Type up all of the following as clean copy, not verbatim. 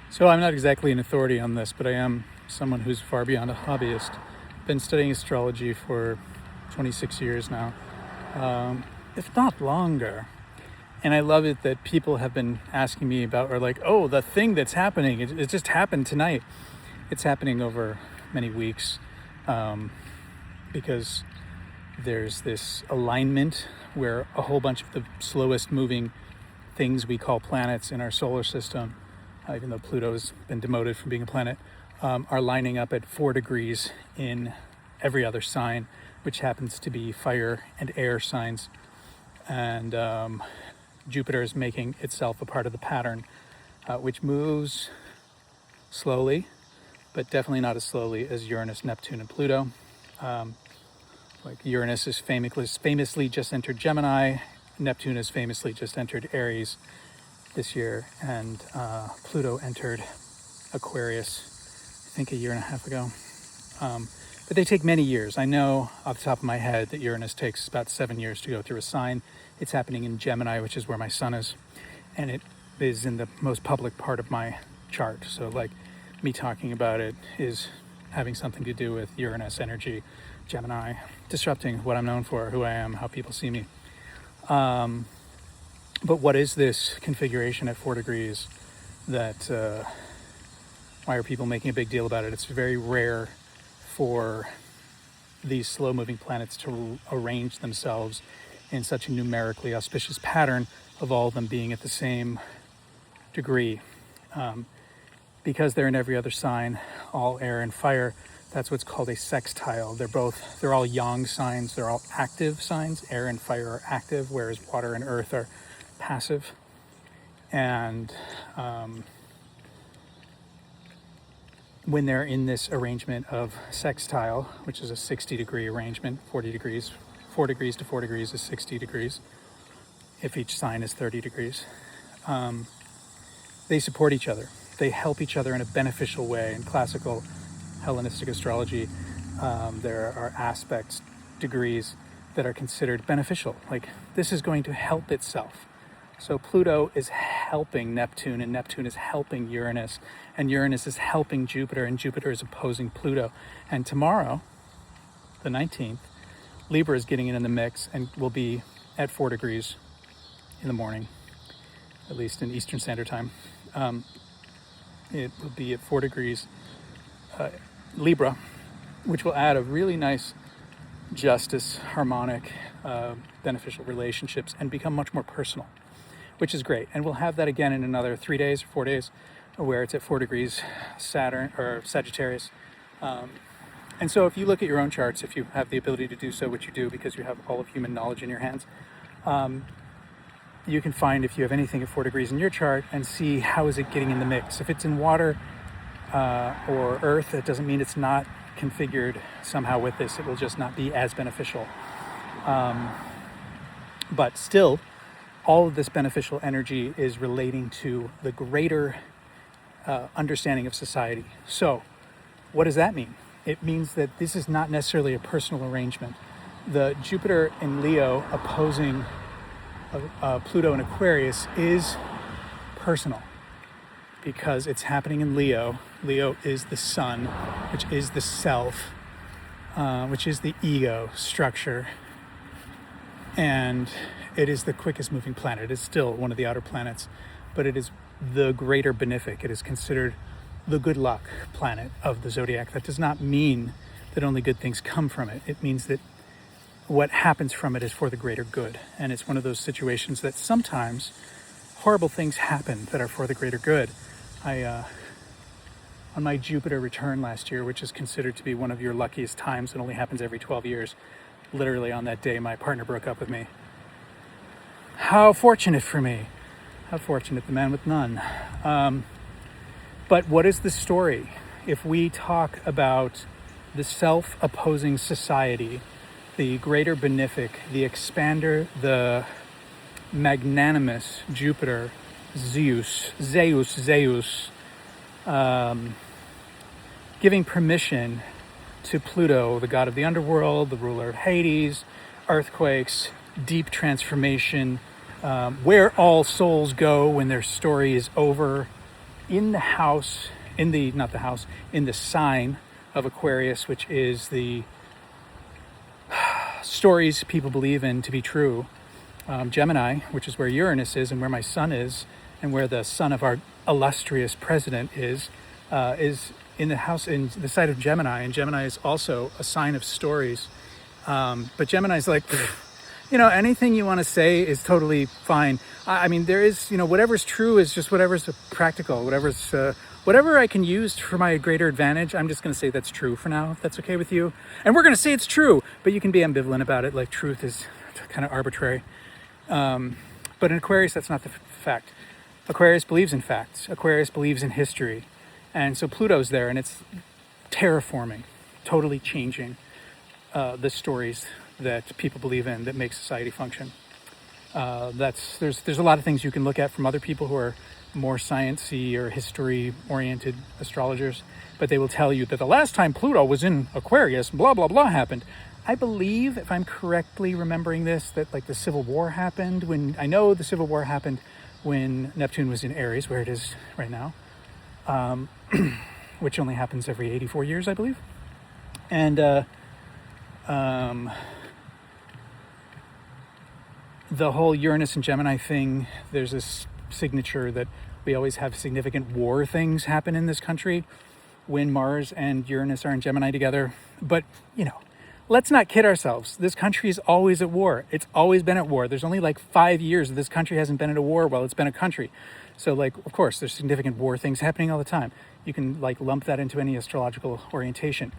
So I'm not exactly an authority on this, but I am someone who's far beyond a hobbyist. Been studying astrology for 26 years now, if not longer. And I love it that people have been asking me about, or like, oh, the thing that's happening, it just happened tonight. It's happening over many weeks because there's this alignment where a whole bunch of the slowest moving things we call planets in our solar system, even though Pluto's been demoted from being a planet, are lining up at 4 degrees in every other sign, which happens to be fire and air signs. And Jupiter is making itself a part of the pattern, which moves slowly, but definitely not as slowly as Uranus, Neptune, and Pluto. Like Uranus is famously just entered Gemini, Neptune has famously just entered Aries this year, and Pluto entered Aquarius, I think a year and a half ago. But they take many years. I know off the top of my head that Uranus takes about 7 years to go through a sign. It's happening in Gemini, which is where my sun is, and it is in the most public part of my chart. So like me talking about it is having something to do with Uranus energy, Gemini, disrupting what I'm known for, who I am, how people see me. But what is this configuration at 4 degrees that, why are people making a big deal about it? It's very rare for these slow moving planets to arrange themselves in such a numerically auspicious pattern of all of them being at the same degree. Because they're in every other sign, all air and fire, that's what's called a sextile. They're all yang signs, they're all active signs. Air and fire are active, whereas water and earth are passive. And when they're in this arrangement of sextile, which is a 60-degree arrangement, 40 degrees, 4 degrees to 4 degrees is 60 degrees, if each sign is 30 degrees, they support each other. They help each other in a beneficial way. In classical Hellenistic astrology, there are aspects, degrees that are considered beneficial. Like this is going to help itself. So Pluto is helping Neptune, and Neptune is helping Uranus, and Uranus is helping Jupiter, and Jupiter is opposing Pluto. And tomorrow, the 19th, Libra is getting in the mix and will be at 4 degrees in the morning, at least in Eastern Standard Time. It will be at 4 degrees Libra, which will add a really nice justice, harmonic, beneficial relationships and become much more personal, which is great. And we'll have that again in another 3 days or 4 days where it's at 4 degrees Saturn or Sagittarius. And so if you look at your own charts, if you have the ability to do so, which you do because you have all of human knowledge in your hands, you can find if you have anything at 4 degrees in your chart and see how is it getting in the mix. If it's in water or earth, it doesn't mean it's not configured somehow with this. It will just not be as beneficial. But still, all of this beneficial energy is relating to the greater understanding of society. So what does that mean? It means that this is not necessarily a personal arrangement. The Jupiter in Leo opposing Pluto in Aquarius is personal because it's happening in Leo. Leo is the sun, which is the self, which is the ego structure. And it is the quickest moving planet. It is still one of the outer planets, but it is the greater benefic. It is considered the good luck planet of the zodiac. That does not mean that only good things come from it. It means that what happens from it is for the greater good. And it's one of those situations that sometimes horrible things happen that are for the greater good. On my Jupiter return last year, which is considered to be one of your luckiest times, it only happens every 12 years. Literally on that day, my partner broke up with me. How fortunate for me. How fortunate, the man with none. But what is the story? If we talk about the self-opposing society, the greater benefic, the expander, the magnanimous Jupiter, Zeus, giving permission to Pluto, the god of the underworld, the ruler of Hades, earthquakes, deep transformation, where all souls go when their story is over, in the house, not the house, in the sign of Aquarius, which is the stories people believe in to be true. Gemini, which is where Uranus is and where my sun is, and where the son of our illustrious president is in the house, in the side of Gemini. And Gemini is also a sign of stories. But Gemini's like, anything you want to say is totally fine. I mean, there is, whatever's true is just whatever's practical, whatever I can use for my greater advantage. I'm just going to say that's true for now, if that's okay with you. And we're going to say it's true, but you can be ambivalent about it. Like, truth is kind of arbitrary. But in Aquarius, that's not the fact. Aquarius believes in facts. Aquarius believes in history. And so Pluto's there, and it's terraforming, totally changing the stories that people believe in that make society function. There's a lot of things you can look at from other people who are more sciencey or history-oriented astrologers, but they will tell you that the last time Pluto was in Aquarius, blah, blah, blah happened. I believe, if I'm correctly remembering this, that like the Civil War happened I know the Civil War happened when Neptune was in Aries, where it is right now, which only happens every 84 years, I believe. And the whole Uranus and Gemini thing, there's this signature that we always have significant war things happen in this country when Mars and Uranus are in Gemini together. But, let's not kid ourselves. This country is always at war. It's always been at war. There's only like 5 years that this country hasn't been at a war while it's been a country. So like, of course, there's significant war things happening all the time. You can like lump that into any astrological orientation.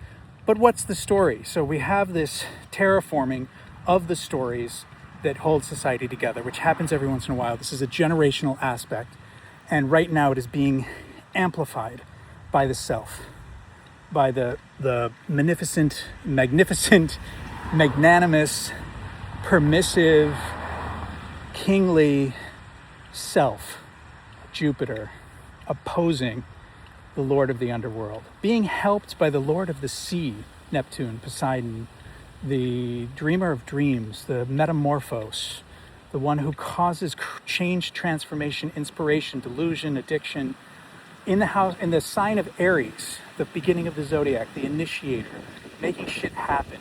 But what's the story? So we have this terraforming of the stories that hold society together, which happens every once in a while. This is a generational aspect. And right now it is being amplified by the self, by the magnificent, magnanimous, permissive, kingly self, Jupiter, opposing the Lord of the underworld, being helped by the Lord of the sea, Neptune, Poseidon, the dreamer of dreams, the metamorphos, the one who causes change, transformation, inspiration, delusion, addiction, in the sign of Aries, the beginning of the zodiac, the initiator, making shit happen.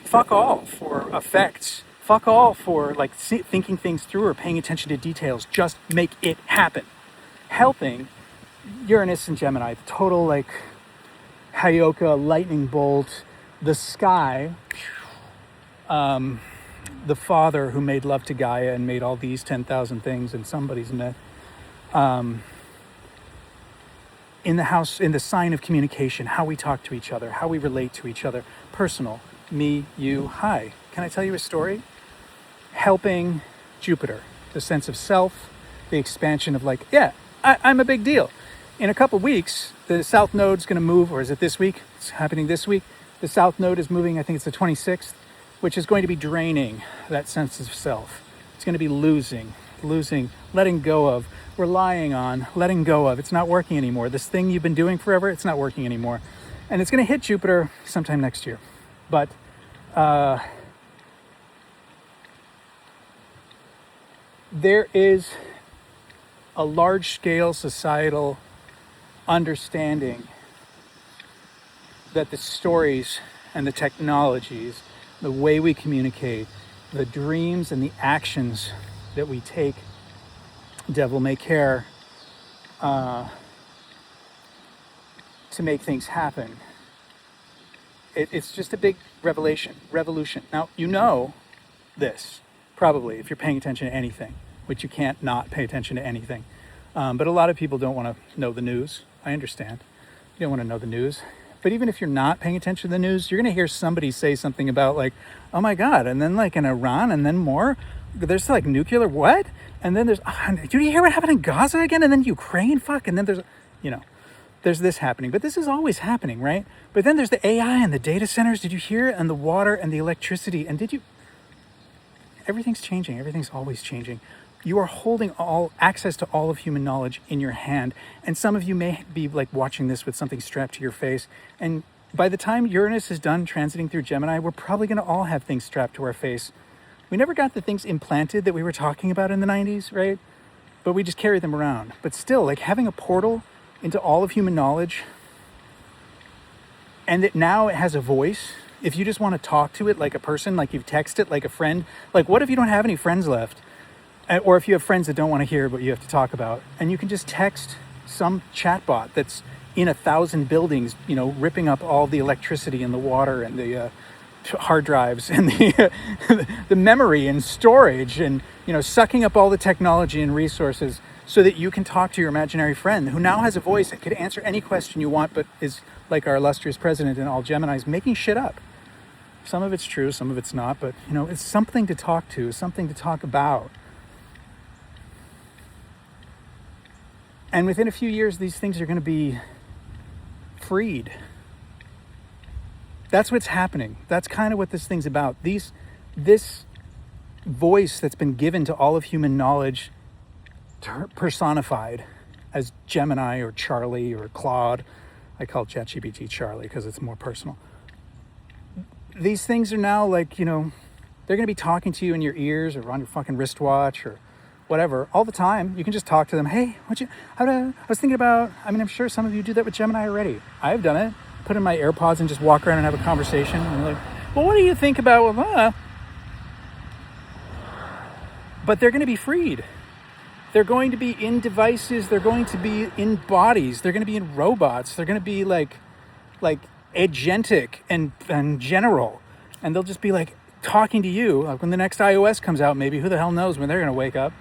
Fuck all for effects. Fuck all for like thinking things through or paying attention to details. Just make it happen. Helping Uranus and Gemini, the total like Hayoka, lightning bolt, the sky, the father who made love to Gaia and made all these 10,000 things in somebody's myth. In the house, in the sign of communication, how we talk to each other, how we relate to each other, personal, me, you, hi. Can I tell you a story? Helping Jupiter, the sense of self, the expansion of like, yeah, I'm a big deal. In a couple weeks, the South Node's going to move, or is it this week? It's happening this week. The South Node is moving, I think it's the 26th, which is going to be draining that sense of self. It's going to be losing, letting go of, relying on, letting go of. It's not working anymore. This thing you've been doing forever, it's not working anymore. And it's going to hit Jupiter sometime next year. But there is a large-scale societal understanding that the stories and the technologies, the way we communicate, the dreams and the actions that we take, devil may care, to make things happen. It's just a big revolution. Now, you know this, probably, if you're paying attention to anything, which you can't not pay attention to anything. But a lot of people don't want to know the news. I understand. You don't want to know the news. But even if you're not paying attention to the news, you're going to hear somebody say something about like, oh my God, and then like in Iran, and then more, there's like nuclear, what? And then there's, do you hear what happened in Gaza again? And then Ukraine, fuck, and then there's this happening. But this is always happening, right? But then there's the AI and the data centers, did you hear it? And the water and the electricity, and everything's changing, everything's always changing. You are holding all access to all of human knowledge in your hand. And some of you may be like watching this with something strapped to your face. And by the time Uranus is done transiting through Gemini, we're probably going to all have things strapped to our face. We never got the things implanted that we were talking about in the 90s, right? but we just carry them around. But still, like having a portal into all of human knowledge, and that now it has a voice. If you just want to talk to it like a person, like you've texted it like a friend, like what if you don't have any friends left? Or if you have friends that don't want to hear what you have to talk about, and you can just text some chatbot that's in 1,000 buildings, you know, ripping up all the electricity and the water and the hard drives and the memory and storage, and, you know, sucking up all the technology and resources so that you can talk to your imaginary friend who now has a voice that could answer any question you want, but is like our illustrious president and all Geminis, making shit up. Some of it's true, some of it's not, but, you know, it's something to talk to, something to talk about. And within a few years, these things are going to be freed. That's what's happening. That's kind of what this thing's about. This voice that's been given to all of human knowledge, personified as Gemini or Charlie or Claude. I call ChatGPT Charlie because it's more personal. These things are now like, you know, they're going to be talking to you in your ears or on your fucking wristwatch or whatever all the time. You can just talk to them. Hey, I was thinking about, I mean, I'm sure some of you do that with Gemini already. I've done it. Put in my AirPods and just walk around and have a conversation. And like, well, what do you think about, But they're going to be freed. They're going to be in devices. They're going to be in bodies. They're going to be in robots. They're going to be like agentic and general. And they'll just be like talking to you. Like when the next iOS comes out, maybe, who the hell knows when they're going to wake up.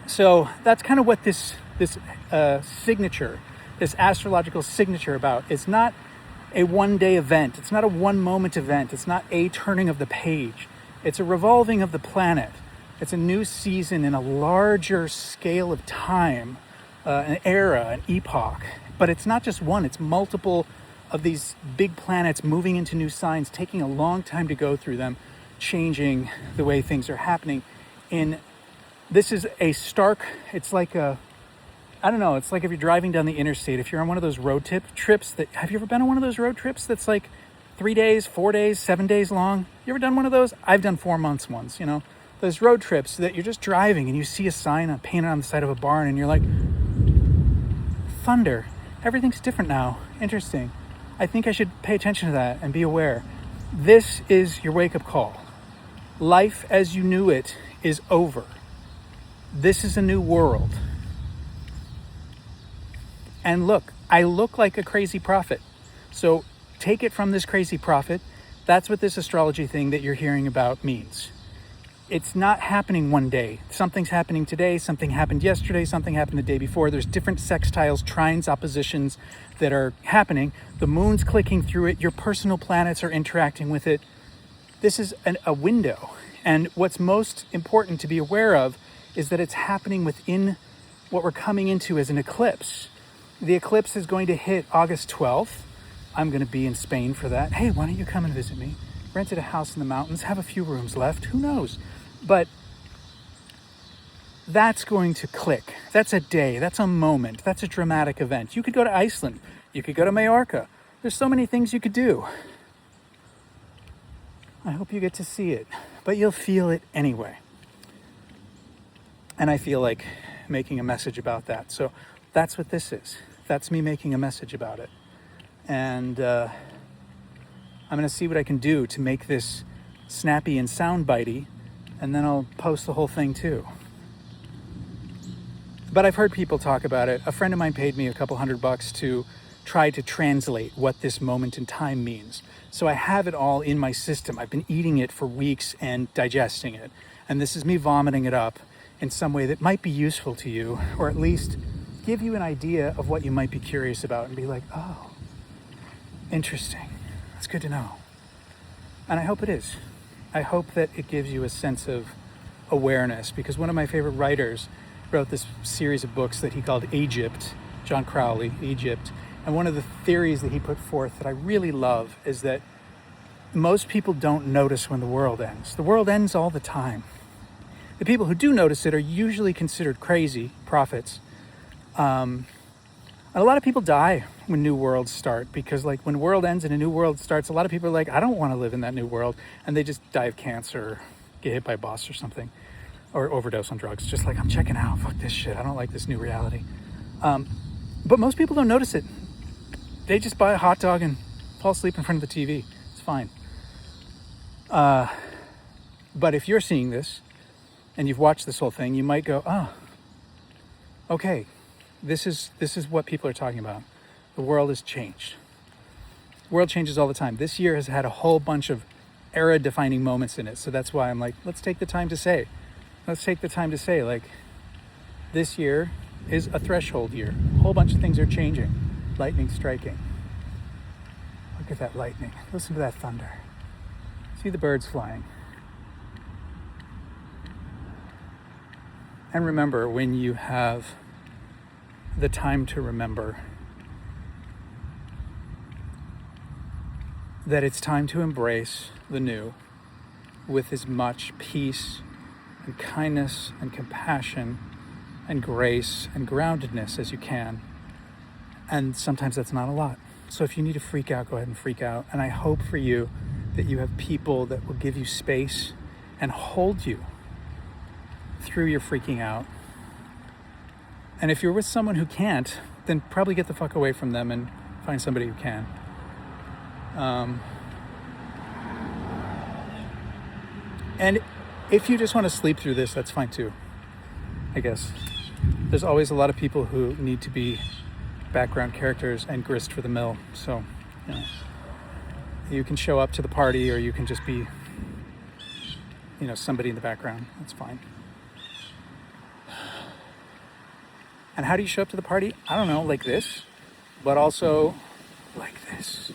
So that's kind of what this signature, this astrological signature about. It's not a one-day event. It's not a one-moment event. It's not a turning of the page. It's a revolving of the planet. It's a new season in a larger scale of time, an era, an epoch. But it's not just one. It's multiple of these big planets moving into new signs, taking a long time to go through them, changing the way things are happening. This is a stark, it's like it's like if you're driving down the interstate, if you're on one of those road trips have you ever been on one of those road trips that's like 3 days, 4 days, 7 days long? You ever done one of those? I've done 4 months once, you know, those road trips that you're just driving and you see a sign painted on the side of a barn and you're like, thunder, everything's different now. Interesting. I think I should pay attention to that and be aware. This is your wake-up call. Life as you knew it is over. This is a new world. And look, I look like a crazy prophet. So take it from this crazy prophet. That's what this astrology thing that you're hearing about means. It's not happening one day. Something's happening today, something happened yesterday, something happened the day before. There's different sextiles, trines, oppositions that are happening. The moon's clicking through it. Your personal planets are interacting with it. This is a window. And what's most important to be aware of is that it's happening within what we're coming into as an eclipse. The eclipse is going to hit August 12th. I'm going to be in Spain for that. Hey, why don't you come and visit me? Rented a house in the mountains, have a few rooms left, who knows? But that's going to click. That's a day, that's a moment, that's a dramatic event. You could go to Iceland, you could go to Majorca. There's so many things you could do. I hope you get to see it, but you'll feel it anyway. And I feel like making a message about that. So that's what this is. That's me making a message about it. And I'm going to see what I can do to make this snappy and soundbitey, and then I'll post the whole thing too. But I've heard people talk about it. A friend of mine paid me a couple $100 to try to translate what this moment in time means. So I have it all in my system. I've been eating it for weeks and digesting it. And this is me vomiting it up in some way that might be useful to you, or at least give you an idea of what you might be curious about and be like, oh, interesting. That's good to know. And I hope it is. I hope that it gives you a sense of awareness, because one of my favorite writers wrote this series of books that he called Egypt, John Crowley, Egypt. And one of the theories that he put forth that I really love is that most people don't notice when the world ends. The world ends all the time. The people who do notice it are usually considered crazy prophets. And a lot of people die when new worlds start, because like when world ends and a new world starts, a lot of people are like, I don't want to live in that new world. And they just die of cancer or get hit by a bus or something. or overdose on drugs. Just like, I'm checking out, fuck this shit, I don't like this new reality. But most people don't notice it. They just buy a hot dog and fall asleep in front of the TV. It's fine. But if you're seeing this and you've watched this whole thing, you might go, oh, okay, this is what people are talking about. The world has changed. The world changes all the time. This year has had a whole bunch of era-defining moments in it. So that's why I'm like, let's take the time to say, like, this year is a threshold year. A whole bunch of things are changing. Lightning striking. Look at that lightning. Listen to that thunder. See the birds flying. And remember, when you have the time to remember that it's time to embrace the new with as much peace and kindness and compassion and grace and groundedness as you can. And sometimes that's not a lot. So if you need to freak out, go ahead and freak out. And I hope for you that you have people that will give you space and hold you through your freaking out. And if you're with someone who can't, then probably get the fuck away from them and find somebody who can. And if you just want to sleep through this, that's fine too, I guess. There's always a lot of people who need to be background characters and grist for the mill. So, you know, you can show up to the party, or you can just be, you know, somebody in the background. That's fine. And how do you show up to the party? I don't know, like this, but also like this.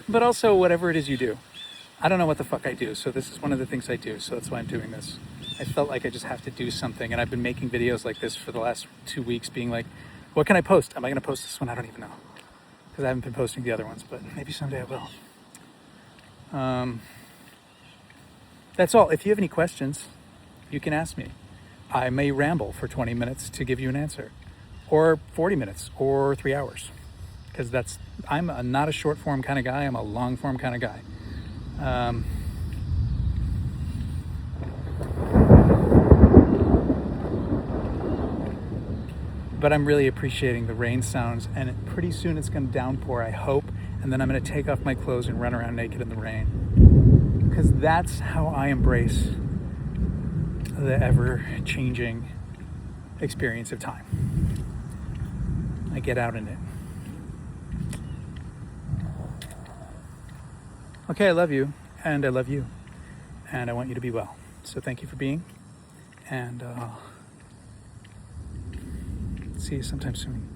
But also whatever it is you do. I don't know what the fuck I do, so this is one of the things I do, so that's why I'm doing this. I felt like I just have to do something, and I've been making videos like this for the last 2 weeks, being like, what can I post? Am I going to post this one? I don't even know, because I haven't been posting the other ones, but maybe someday I will. That's all. If you have any questions, you can ask me. I may ramble for 20 minutes to give you an answer, or 40 minutes, or 3 hours, because I'm not a short form kind of guy. I'm a long form kind of guy. But I'm really appreciating the rain sounds, and pretty soon it's going to downpour, I hope, and then I'm going to take off my clothes and run around naked in the rain, because that's how I embrace the ever-changing experience of time. I get out in it. Okay, I love you, and I love you, and I want you to be well. So thank you for being, and see you sometime soon.